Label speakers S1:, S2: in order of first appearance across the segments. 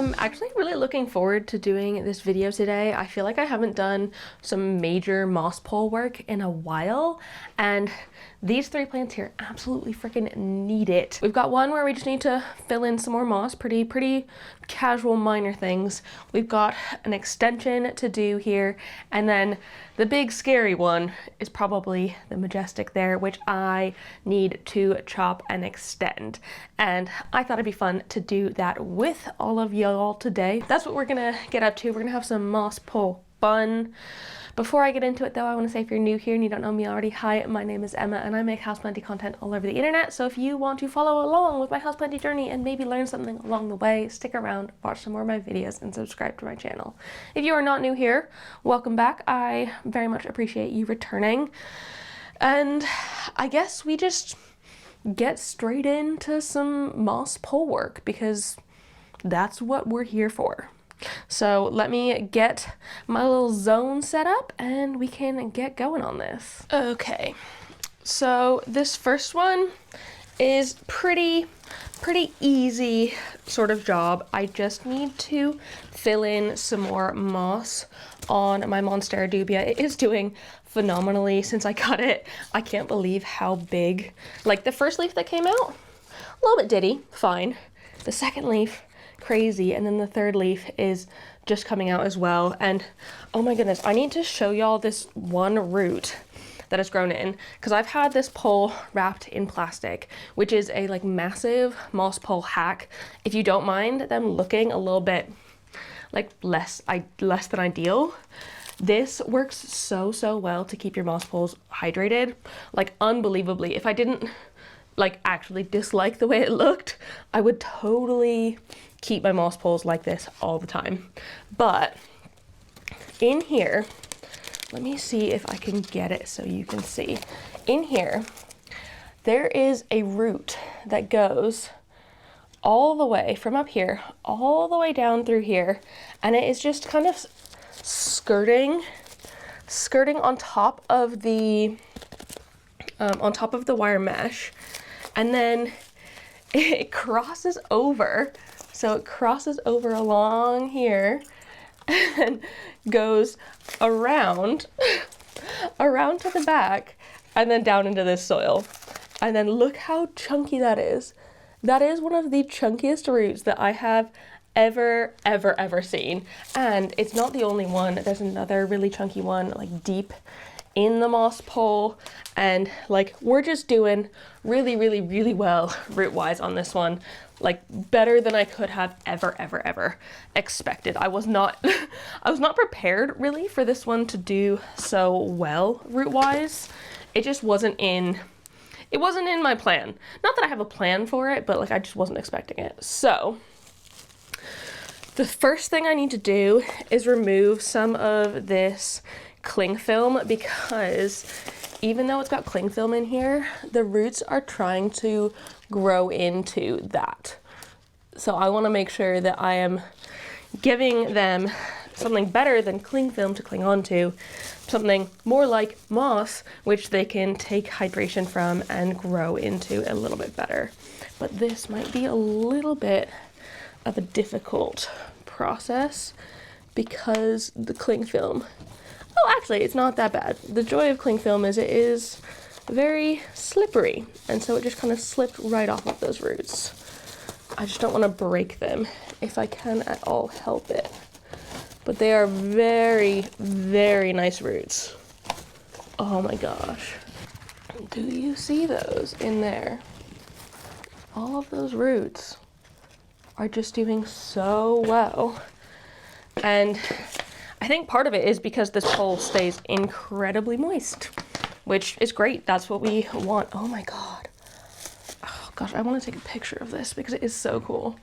S1: I'm actually really looking forward to doing this video today. I feel like I haven't done some major moss pole work in a while, and these three plants here absolutely freaking need it. We've got one where we just need to fill in some more moss, pretty casual minor things. We've got an extension to do here, and then the big scary one is probably the majestic there, which I need to chop and extend. And I thought it'd be fun to do that with all of y'all today. That's what we're gonna get up to. We're gonna have some moss pole fun. Before I get into it though, I want to say if you're new here and you don't know me already, hi, my name is Emma and I make houseplanty content all over the internet. So if you want to follow along with my houseplanty journey and maybe learn something along the way, stick around, watch some more of my videos, and subscribe to my channel. If you are not new here, welcome back. I very much appreciate you returning. And I guess we just get straight into some moss pole work because that's what we're here for. So let me get my little zone set up and we can get going on this. Okay, so this first one is pretty easy sort of job. I just need to fill in some more moss on my Monstera dubia. It is doing phenomenally since I got it. I can't believe how big. Like the first leaf that came out, a little bit ditty, fine. The second leaf, crazy, and then the third leaf is just coming out as well. And oh my goodness, I need to show y'all this one root that has grown in, because I've had this pole wrapped in plastic, which is a like massive moss pole hack. If you don't mind them looking a little bit like less than ideal, this works so well to keep your moss poles hydrated, like unbelievably. If I didn't like actually dislike the way it looked, I would totally keep my moss poles like this all the time. But in here, let me see if I can get it so you can see. In here, there is a root that goes all the way from up here, all the way down through here, and it is just kind of skirting on top of the wire mesh, and then it crosses over. So it crosses over along here and goes around to the back and then down into this soil. And then look how chunky that is. That is one of the chunkiest roots that I have ever seen. And it's not the only one. There's another really chunky one like deep in the moss pole, and like we're just doing really well root wise on this one, like better than I could have ever expected. I was not prepared really for this one to do so well root wise. It just wasn't in my plan. Not that I have a plan for it, but like I just wasn't expecting it. So the first thing I need to do is remove some of this cling film, because even though it's got cling film in here, the roots are trying to grow into that. So I want to make sure that I am giving them something better than cling film to cling onto, something more like moss, which they can take hydration from and grow into a little bit better. But this might be a little bit of a difficult process because the cling film, oh, actually, it's not that bad. The joy of cling film is it is very slippery, and so it just kind of slipped right off of those roots. I just don't want to break them if I can at all help it. But they are very nice roots. Oh my gosh. Do you see those in there? All of those roots are just doing so well. And I think part of it is because this pole stays incredibly moist, which is great. That's what we want. Oh my God. Oh gosh, I want to take a picture of this because it is so cool.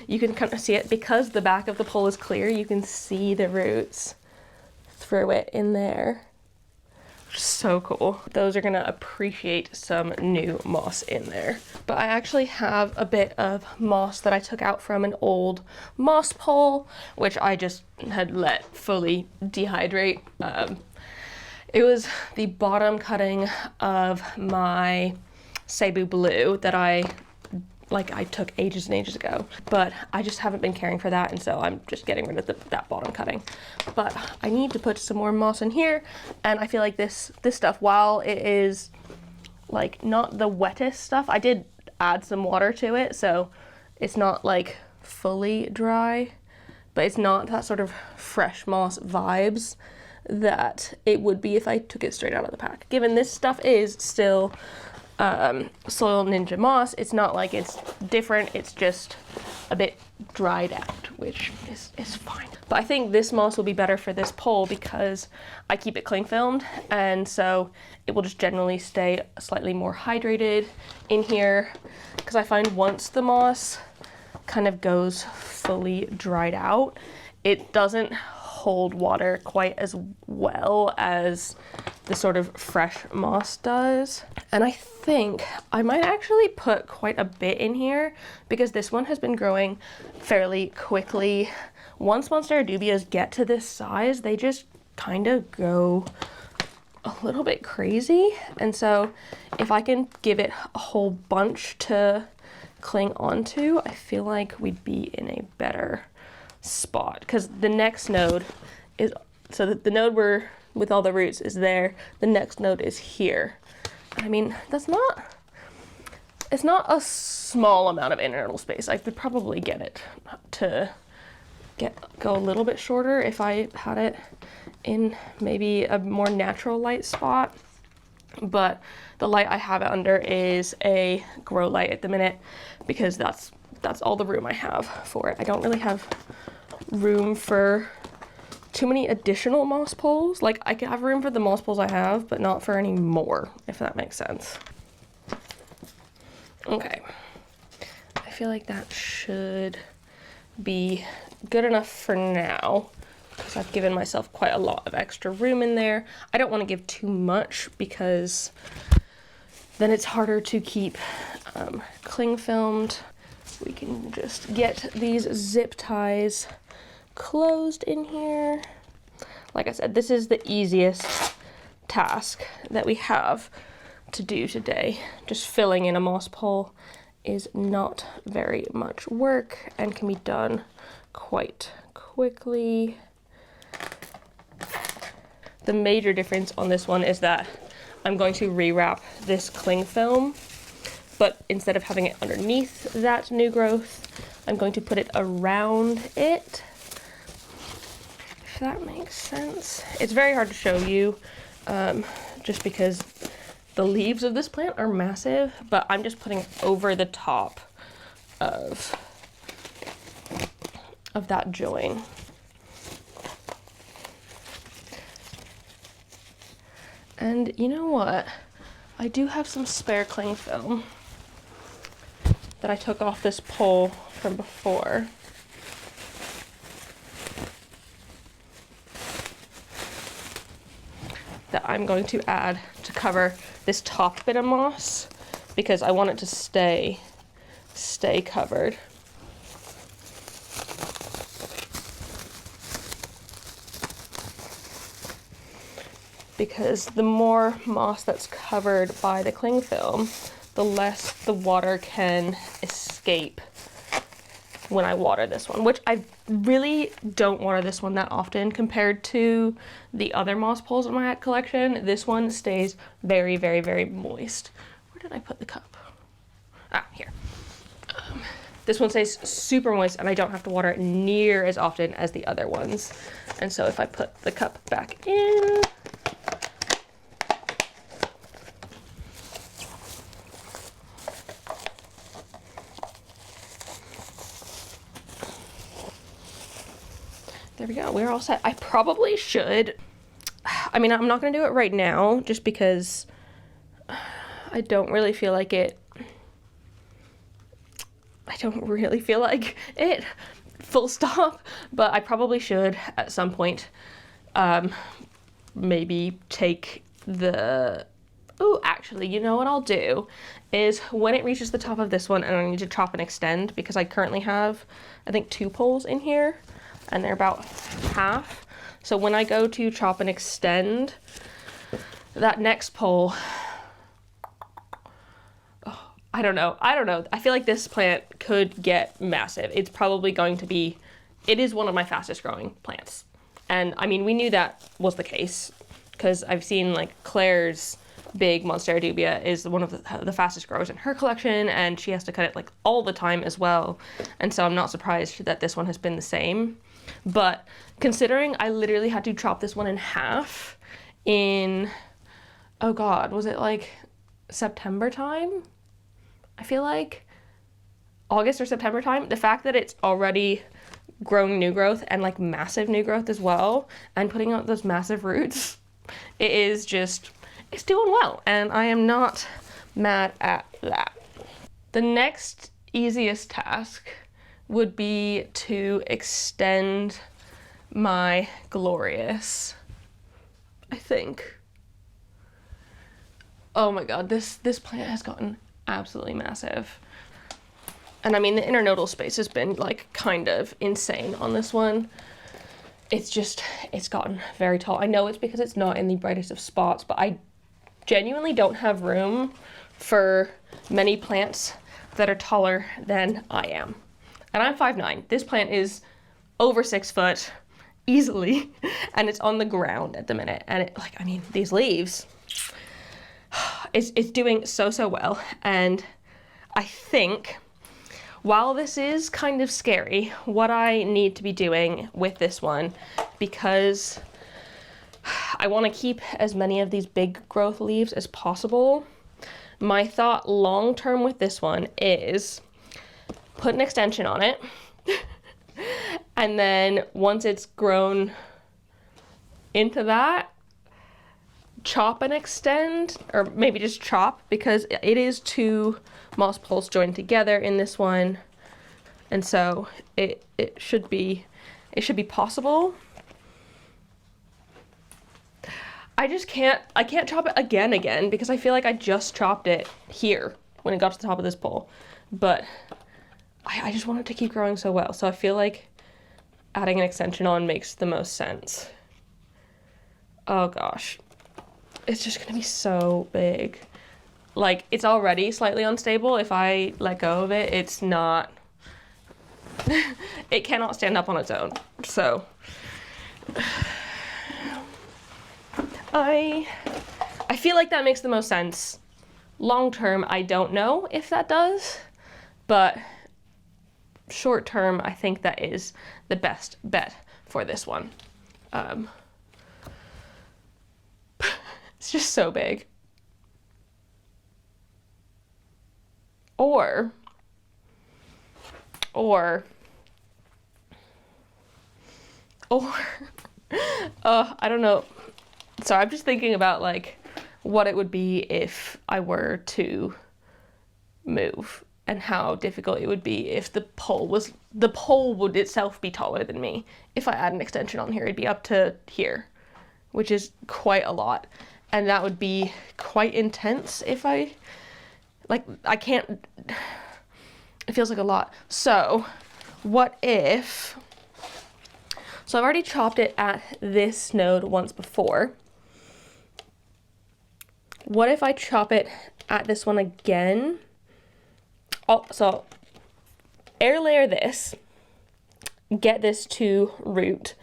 S1: You can kind of see it because the back of the pole is clear. You can see the roots through it in there. So cool. Those are gonna appreciate some new moss in there. But I actually have a bit of moss that I took out from an old moss pole, which I just had let fully dehydrate. It was the bottom cutting of my Cebu Blue that I like I took ages and ages ago, but I just haven't been caring for that, and so I'm just getting rid of that bottom cutting. But I need to put some more moss in here, and I feel like this stuff, while it is like not the wettest stuff, I did add some water to it, so it's not like fully dry, but it's not that sort of fresh moss vibes that it would be if I took it straight out of the pack. Given this stuff is still Soil Ninja moss, it's not like it's different, it's just a bit dried out, which is fine. But I think this moss will be better for this pole because I keep it cling filmed, and so it will just generally stay slightly more hydrated in here, because I find once the moss kind of goes fully dried out, it doesn't hold water quite as well as the sort of fresh moss does. And I think I might actually put quite a bit in here because this one has been growing fairly quickly. Once Monstera dubias get to this size, they just kind of go a little bit crazy. And so if I can give it a whole bunch to cling onto, I feel like we'd be in a better spot, because the next node is, so that the node where with all the roots is there, the next node is here. I mean, it's not a small amount of internal space. I could probably get it to go a little bit shorter if I had it in maybe a more natural light spot, but the light I have it under is a grow light at the minute because that's all the room I have for it. I don't really have room for too many additional moss poles. Like, I can have room for the moss poles I have, but not for any more, if that makes sense. Okay, I feel like that should be good enough for now, because I've given myself quite a lot of extra room in there. I don't want to give too much because then it's harder to keep cling filmed. We can just get these zip ties closed in here. Like I said, this is the easiest task that we have to do today. Just filling in a moss pole is not very much work and can be done quite quickly. The major difference on this one is that I'm going to rewrap this cling film, but instead of having it underneath that new growth, I'm going to put it around it, if that makes sense. It's very hard to show you just because the leaves of this plant are massive, but I'm just putting it over the top of that join. And you know what? I do have some spare cling film that I took off this pole from before. That I'm going to add to cover this top bit of moss because I want it to stay covered. Because the more moss that's covered by the cling film, the less the water can escape when I water this one, which I really don't water this one that often compared to the other moss poles in my collection. This one stays very, very, very moist. Where did I put the cup? Ah, here. This one stays super moist and I don't have to water it near as often as the other ones. And so if I put the cup back in, there we go, we're all set. I probably should, I mean, I'm not gonna do it right now just because I don't really feel like it, full stop, but I probably should at some point maybe take the, oh, actually, you know what I'll do is when it reaches the top of this one and I need to chop and extend, because I currently have, I think, 2 poles in here, and they're about half. So when I go to chop and extend that next pole, I don't know. I feel like this plant could get massive. It's probably going to be, it is one of my fastest growing plants. And I mean, we knew that was the case because I've seen like Claire's big Monstera dubia is one of the fastest growers in her collection, and she has to cut it like all the time as well. And so I'm not surprised that this one has been the same. But considering I literally had to chop this one in half in, oh God, was it like September time? I feel like August or September time. The fact that it's already growing new growth and like massive new growth as well and putting out those massive roots, it is just, it's doing well, and I am not mad at that. The next easiest task would be to extend my Glorious, I think. Oh my God, this plant has gotten absolutely massive. And I mean, the internodal space has been like kind of insane on this one. It's gotten very tall. I know it's because it's not in the brightest of spots, but I genuinely don't have room for many plants that are taller than I am. And I'm 5'9". This plant is over 6 foot easily, and it's on the ground at the minute. And it, like, I mean, these leaves, it's doing so well. And I think while this is kind of scary, what I need to be doing with this one, because I want to keep as many of these big growth leaves as possible, my thought long term with this one is put an extension on it, and then once it's grown into that, chop and extend, or maybe just chop, because it is 2 moss poles joined together in this one, and so it should be possible. I can't chop it again because I feel like I just chopped it here when it got to the top of this pole, but I just want it to keep growing so well, so I feel like adding an extension on makes the most sense. Oh gosh, it's just gonna be so big. Like, it's already slightly unstable. If I let go of it, it's not, it cannot stand up on its own. So I feel like that makes the most sense. Long term, I don't know if that does, but short term, I think that is the best bet for this one. It's just so big. Or I don't know. So I'm just thinking about like what it would be if I were to move, and how difficult it would be if the pole would itself be taller than me. If I add an extension on here, it'd be up to here, which is quite a lot. And that would be quite intense if I can't, it feels like a lot. So what if, so I've already chopped it at this node once before. What if I chop it at this one again? Oh, so air layer this, get this to root,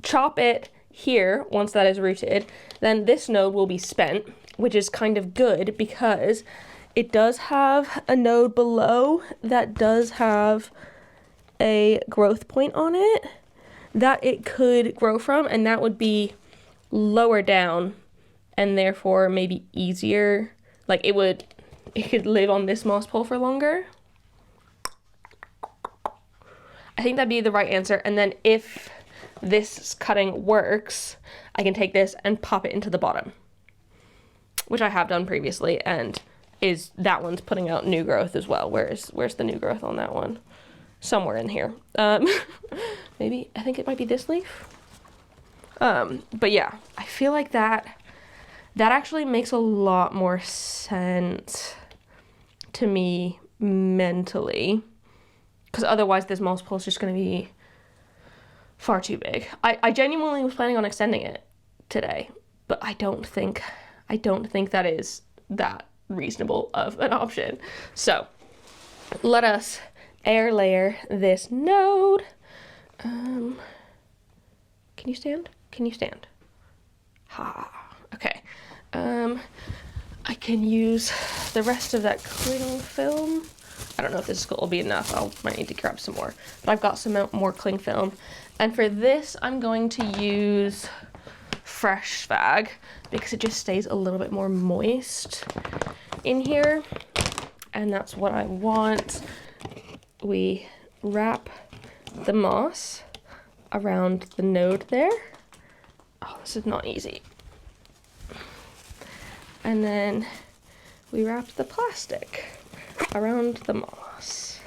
S1: chop it here once that is rooted, then this node will be spent, which is kind of good because it does have a node below that does have a growth point on it that it could grow from, and that would be lower down and therefore maybe easier. Like it could live on this moss pole for longer. I think that'd be the right answer. And then if this cutting works, I can take this and pop it into the bottom, which I have done previously, and that one's putting out new growth as well. Where's the new growth on that one? Somewhere in here. Maybe, I think it might be this leaf. But yeah, I feel like that actually makes a lot more sense to me mentally, because otherwise this moss pole is just going to be far too big. I genuinely was planning on extending it today, but I don't think that is that reasonable of an option. So let us air layer this node. Can you stand? Can you stand? Ha, okay. I can use the rest of that cling film. I don't know if this will be enough. Might need to grab some more, but I've got some more cling film. And for this, I'm going to use fresh swag because it just stays a little bit more moist in here. And that's what I want. We wrap the moss around the node there. Oh, this is not easy. And then we wrap the plastic around the moss.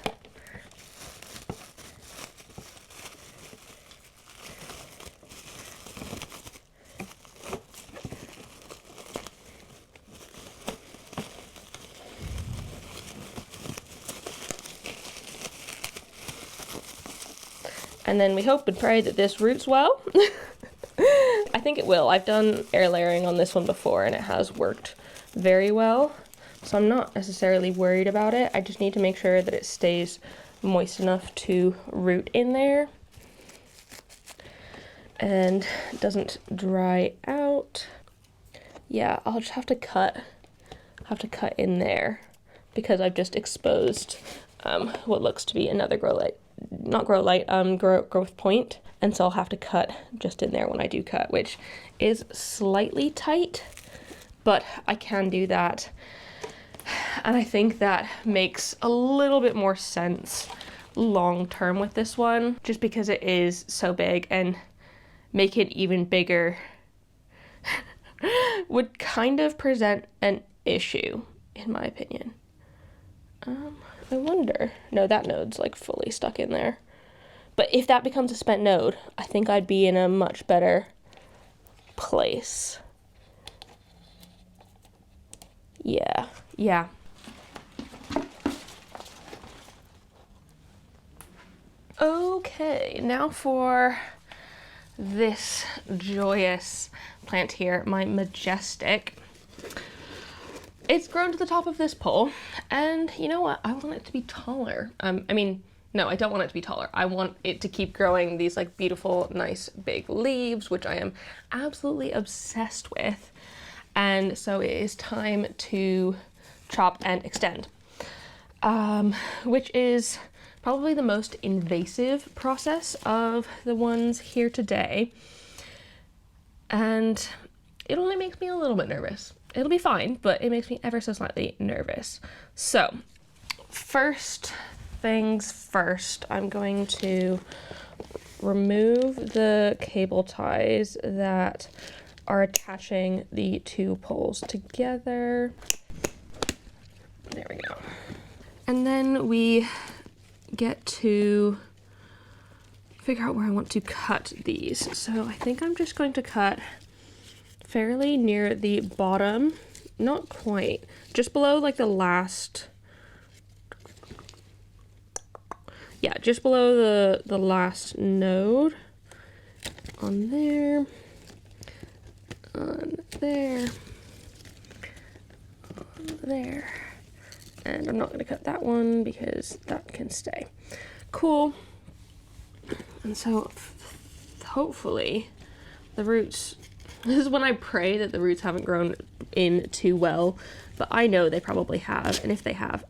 S1: And then we hope and pray that this roots well. I think it will. I've done air layering on this one before and it has worked very well. So I'm not necessarily worried about it. I just need to make sure that it stays moist enough to root in there and doesn't dry out. Yeah, I'll just have to cut in there because I've just exposed what looks to be another growth point. And so I'll have to cut just in there when I do cut, which is slightly tight, but I can do that. And I think that makes a little bit more sense long term with this one, just because it is so big, and make it even bigger would kind of present an issue, in my opinion. I wonder. No, that node's like fully stuck in there. But if that becomes a spent node, I think I'd be in a much better place. Yeah. Okay, now for this joyous plant here, my Majestic. It's grown to the top of this pole, and you know what? I want it to be taller. No, I don't want it to be taller. I want it to keep growing these like beautiful, nice, big leaves, which I am absolutely obsessed with. And so it is time to chop and extend, which is probably the most invasive process of the ones here today. And it only makes me a little bit nervous. It'll be fine, but it makes me ever so slightly nervous. So first things first, I'm going to remove the cable ties that are attaching the two poles together. There we go. And then we get to figure out where I want to cut these. So I think I'm just going to cut fairly near the bottom, not quite, just below like the last, yeah, just below the last node, on there, on there, on there, and I'm not going to cut that one because that can stay. Cool. And so hopefully the roots, this is when I pray that the roots haven't grown in too well, but I know they probably have, and if they have,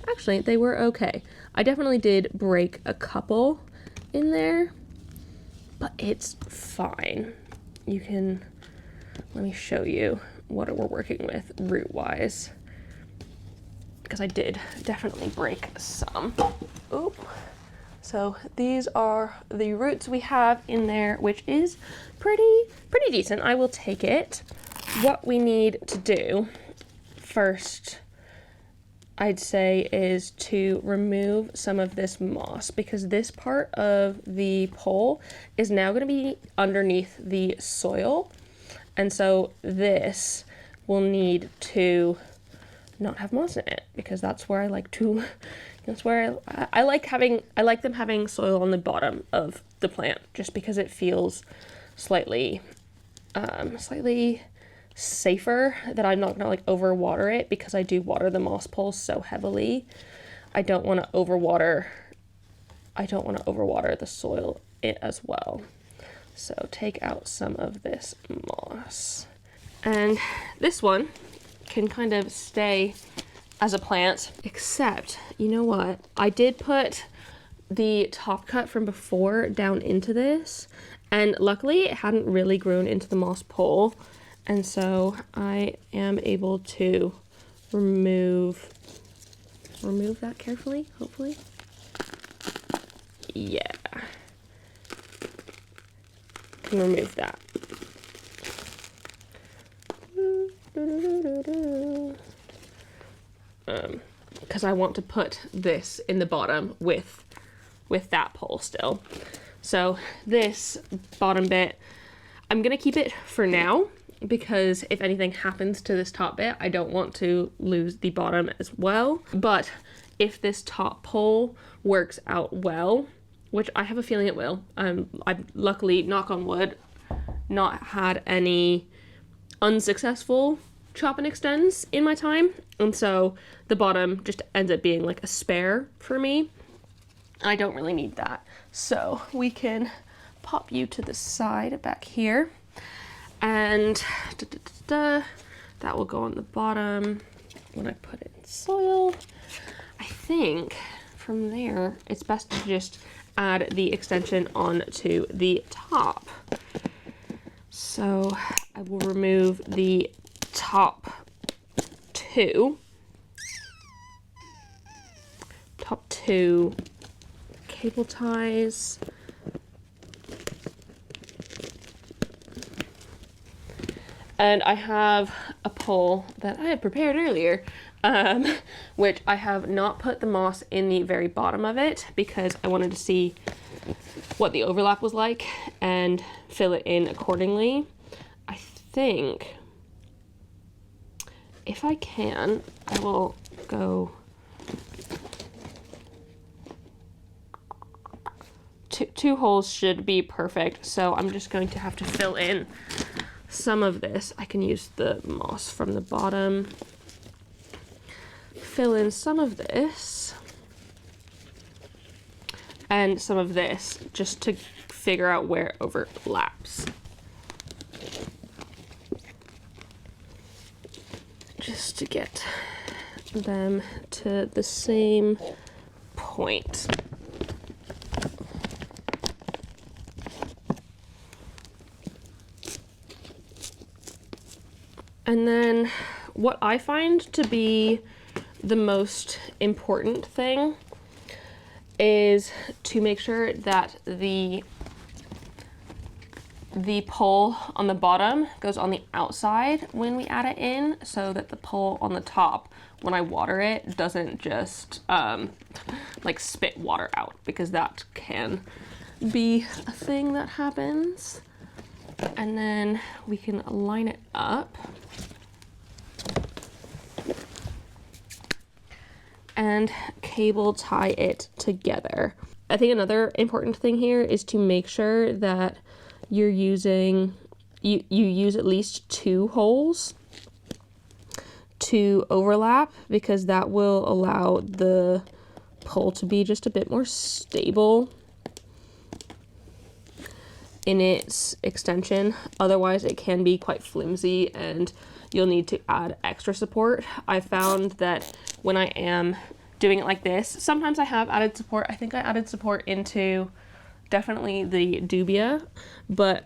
S1: actually they were okay. I definitely did break a couple in there, but it's fine. You can, let me show you what we're working with root wise, because I did definitely break some. Oop. So these are the roots we have in there, which is pretty decent. I will take it. What we need to do first, I'd say, is to remove some of this moss, because this part of the pole is now going to be underneath the soil. And so this will need to not have moss in it, because that's where I like to, that's where I like them having soil on the bottom of the plant, just because it feels slightly safer that I'm not gonna like overwater it, because I do water the moss poles so heavily. I don't want to overwater the soil as well. So take out some of this moss. And this one can kind of stay as a plant, except, you know what? I did put the top cut from before down into this, and luckily it hadn't really grown into the moss pole. And so I am able to remove that carefully, hopefully. Yeah. Can remove that. Because I want to put this in the bottom with that pole still. So this bottom bit, I'm gonna keep it for now, because if anything happens to this top bit, I don't want to lose the bottom as well. But if this top pole works out well, which I have a feeling it will, I've luckily, knock on wood, not had any unsuccessful chop and extends in my time, and so the bottom just ends up being like a spare for me. I don't really need that, so we can pop you to the side back here, and that will go on the bottom when I put it in soil. I think from there it's best to just add the extension onto the top. So I will remove the top two cable ties. And I have a pole that I had prepared earlier, which I have not put the moss in the very bottom of it, because I wanted to see what the overlap was like and fill it in accordingly. I think if I can, I will go two holes should be perfect. So I'm just going to have to fill in some of this. I can use the moss from the bottom, fill in some of this and some of this, just to figure out where it overlaps. Just to get them to the same point. And then what I find to be the most important thing is to make sure that the pole on the bottom goes on the outside when we add it in, so that the pole on the top, when I water it, doesn't just like spit water out, because that can be a thing that happens. And then we can line it up and cable tie it together. I think another important thing here is to make sure that you're using, you use at least 2 holes to overlap, because that will allow the pole to be just a bit more stable in its extension. Otherwise it can be quite flimsy and you'll need to add extra support. I found that when I am doing it like this, sometimes I have added support. I think I added support into definitely the dubia, but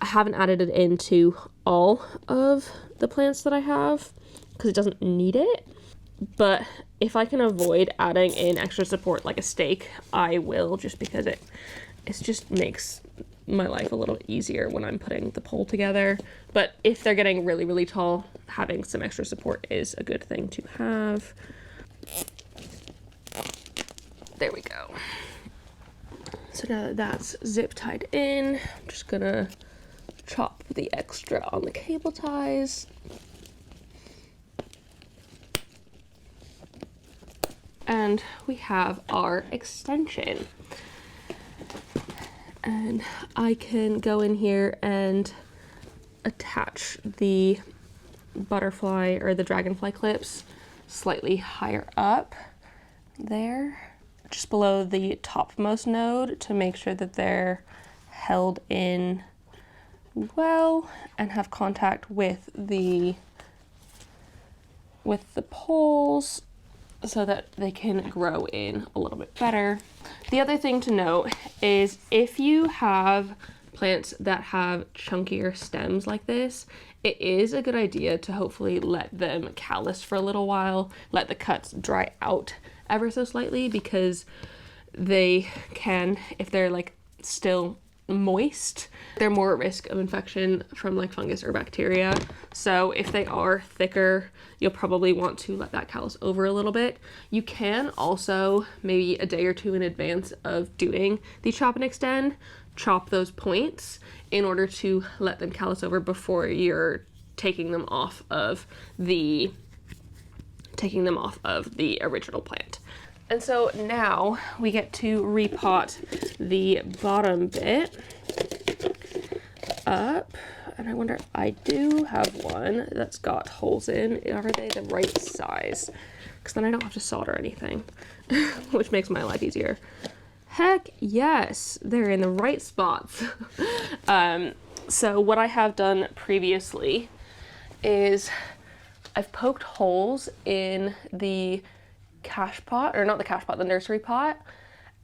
S1: I haven't added it into all of the plants that I have because it doesn't need it. But if I can avoid adding in extra support like a stake, I will, just because it just makes my life a little easier when I'm putting the pole together. But if they're getting really, really tall, having some extra support is a good thing to have. There we go. So now that that's zip tied in, I'm just gonna chop the extra on the cable ties. And we have our extension. And I can go in here and attach the butterfly or the dragonfly clips slightly higher up there, just below the topmost node, to make sure that they're held in well and have contact with the poles so that they can grow in a little bit better. The other thing to note is if you have plants that have chunkier stems like this, it is a good idea to hopefully let them callus for a little while, let the cuts dry out ever so slightly, because they can, if they're like still moist, they're more at risk of infection from like fungus or bacteria. So if they are thicker, you'll probably want to let that callus over a little bit. You can also, maybe a day or two in advance of doing the chop and extend, chop those points in order to let them callus over before you're taking them off of the original plant. And so now we get to repot the bottom bit up. And I wonder, I do have one that's got holes in. Are they the right size? Because then I don't have to solder anything, which makes my life easier. Heck yes, they're in the right spots. So what I have done previously is I've poked holes in the cash pot, or not the cash pot, the nursery pot,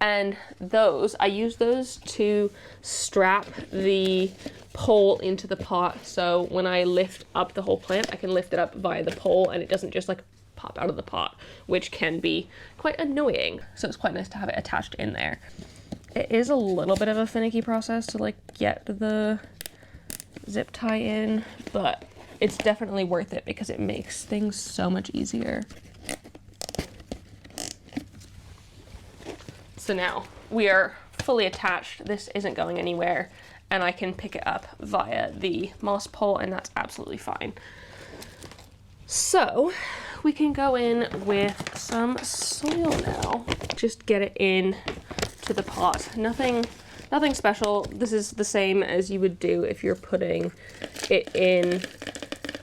S1: and I use those to strap the pole into the pot, so when I lift up the whole plant, I can lift it up via the pole and it doesn't just like pop out of the pot, which can be quite annoying. So it's quite nice to have it attached in there. It is a little bit of a finicky process to like get the zip tie in, but it's definitely worth it because it makes things so much easier. So now we are fully attached. This isn't going anywhere, and I can pick it up via the moss pole, and that's absolutely fine. So we can go in with some soil now. Just get it in to the pot. Nothing special. This is the same as you would do if you're putting it in,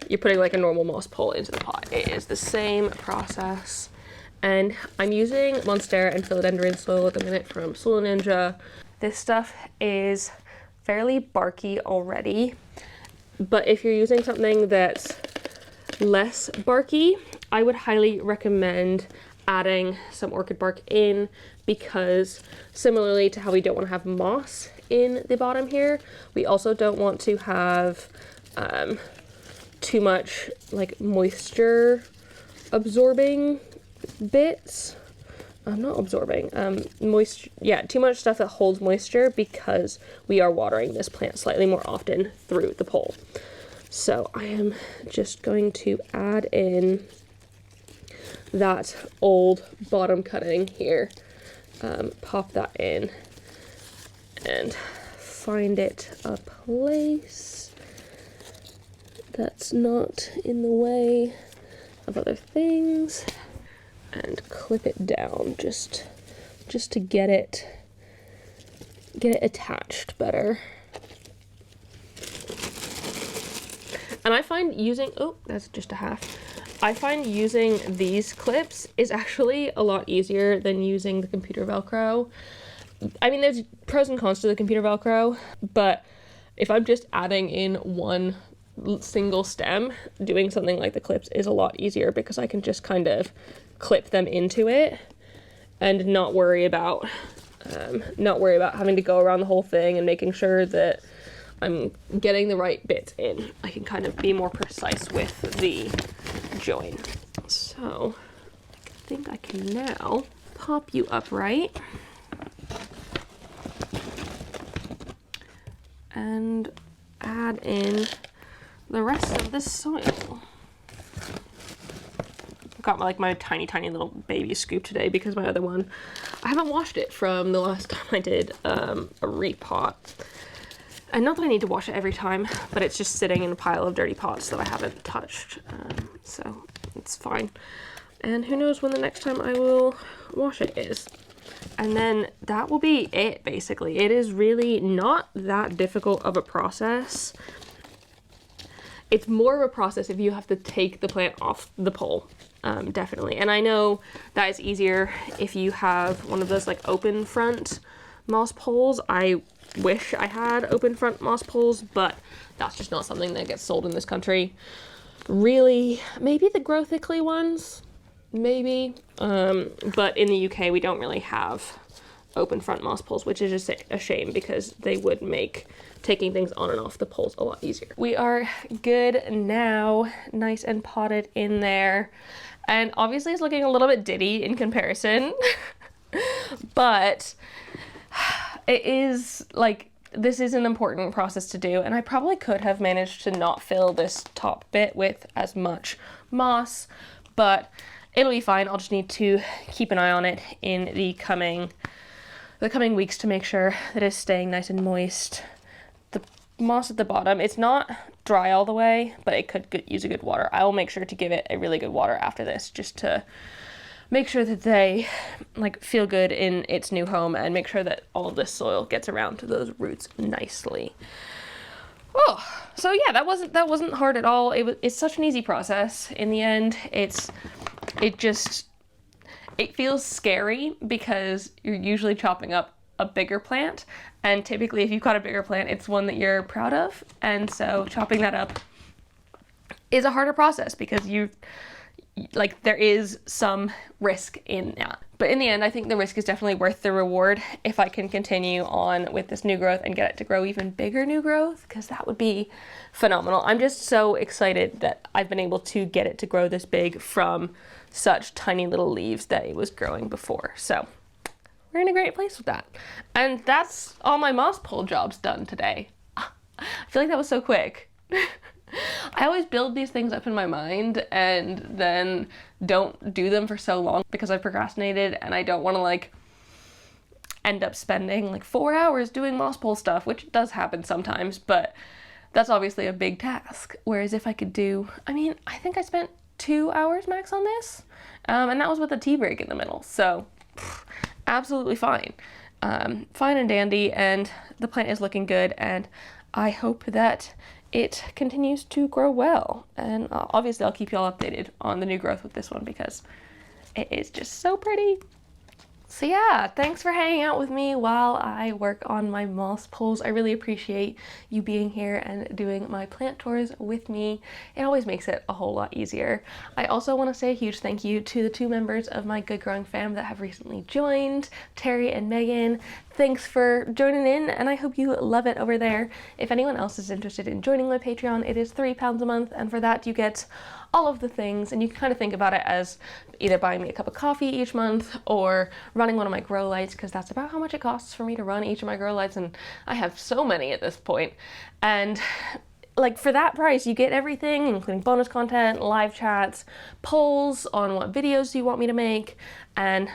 S1: you're putting like a normal moss pole into the pot. It is the same process. And I'm using Monstera and Philodendron soil at the minute from Soil Ninja. This stuff is fairly barky already, but if you're using something that's less barky, I would highly recommend adding some orchid bark in, because similarly to how we don't want to have moss in the bottom here, we also don't want to have too much like moisture absorbing bits. Not absorbing, moisture, yeah, too much stuff that holds moisture, because we are watering this plant slightly more often through the pole. So I am just going to add in that old bottom cutting here, pop that in, and find it a place that's not in the way of other things, and clip it down just to get it attached better. And I find using, oh, that's just a half. I find using these clips is actually a lot easier than using the computer Velcro. I mean, there's pros and cons to the computer Velcro, but if I'm just adding in one single stem, doing something like the clips is a lot easier, because I can just kind of clip them into it and not worry about having to go around the whole thing and making sure that I'm getting the right bits in. I can kind of be more precise with the join. So I think I can now pop you upright and add in the rest of the soil. Got my tiny little baby scoop today, because my other one, I haven't washed it from the last time I did a repot. And not that I need to wash it every time, but it's just sitting in a pile of dirty pots that I haven't touched. So it's fine. And who knows when the next time I will wash it is. And then that will be it, basically. It is really not that difficult of a process. it's more of a process if you have to take the plant off the pole, definitely. And I know that is easier if you have one of those like open front moss poles. I wish I had open front moss poles, but that's just not something that gets sold in this country. Really, maybe the grow thickly ones, maybe, but in the UK we don't really have open front moss poles, which is just a shame because they would make taking things on and off the poles a lot easier. We are good now, nice and potted in there, and obviously it's looking a little bit ditty in comparison, but it is like, this is an important process to do, and I probably could have managed to not fill this top bit with as much moss, but it'll be fine. I'll just need to keep an eye on it in the coming weeks to make sure that it's staying nice and moist. The moss at the bottom, it's not dry all the way, but it could use a good water. I will make sure to give it a really good water after this, just to make sure that they like feel good in its new home and make sure that all of this soil gets around to those roots nicely. Oh, so yeah, that wasn't hard at all. It's such an easy process. In the end, it feels scary because you're usually chopping up a bigger plant, and typically if you've got a bigger plant, it's one that you're proud of, and so chopping that up is a harder process because there is some risk in that. But in the end, I think the risk is definitely worth the reward if I can continue on with this new growth and get it to grow even bigger new growth, because that would be phenomenal. I'm just so excited that I've been able to get it to grow this big from such tiny little leaves that it was growing before. So we're in a great place with that. And that's all my moss pole jobs done today. I feel like that was so quick. I always build these things up in my mind and then don't do them for so long because I've procrastinated, and I don't want to like end up spending like 4 hours doing moss pole stuff, which does happen sometimes, but that's obviously a big task. Whereas if I could I think I spent 2 hours max on this, and that was with a tea break in the middle, so absolutely fine. Fine and dandy, and the plant is looking good, and I hope that it continues to grow well. And obviously I'll keep you all updated on the new growth with this one because it is just so pretty. So yeah, thanks for hanging out with me while I work on my moss poles. I really appreciate you being here and doing my plant tours with me. It always makes it a whole lot easier. I also want to say a huge thank you to the 2 members of my Good Growing fam that have recently joined, Terry and Megan. Thanks for joining in, and I hope you love it over there. If anyone else is interested in joining my Patreon, it is £3 a month, and for that you get all of the things, and you can kind of think about it as either buying me a cup of coffee each month or running one of my grow lights, because that's about how much it costs for me to run each of my grow lights, and I have so many at this point. And like for that price, you get everything, including bonus content, live chats, polls on what videos you want me to make, and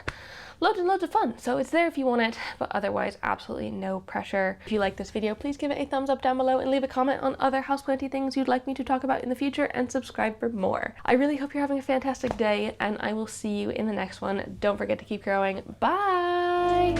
S1: loads and loads of fun. So it's there if you want it, but otherwise absolutely no pressure. If you like this video, please give it a thumbs up down below and leave a comment on other houseplanty things you'd like me to talk about in the future, and subscribe for more. I really hope you're having a fantastic day, and I will see you in the next one. Don't forget to keep growing. Bye!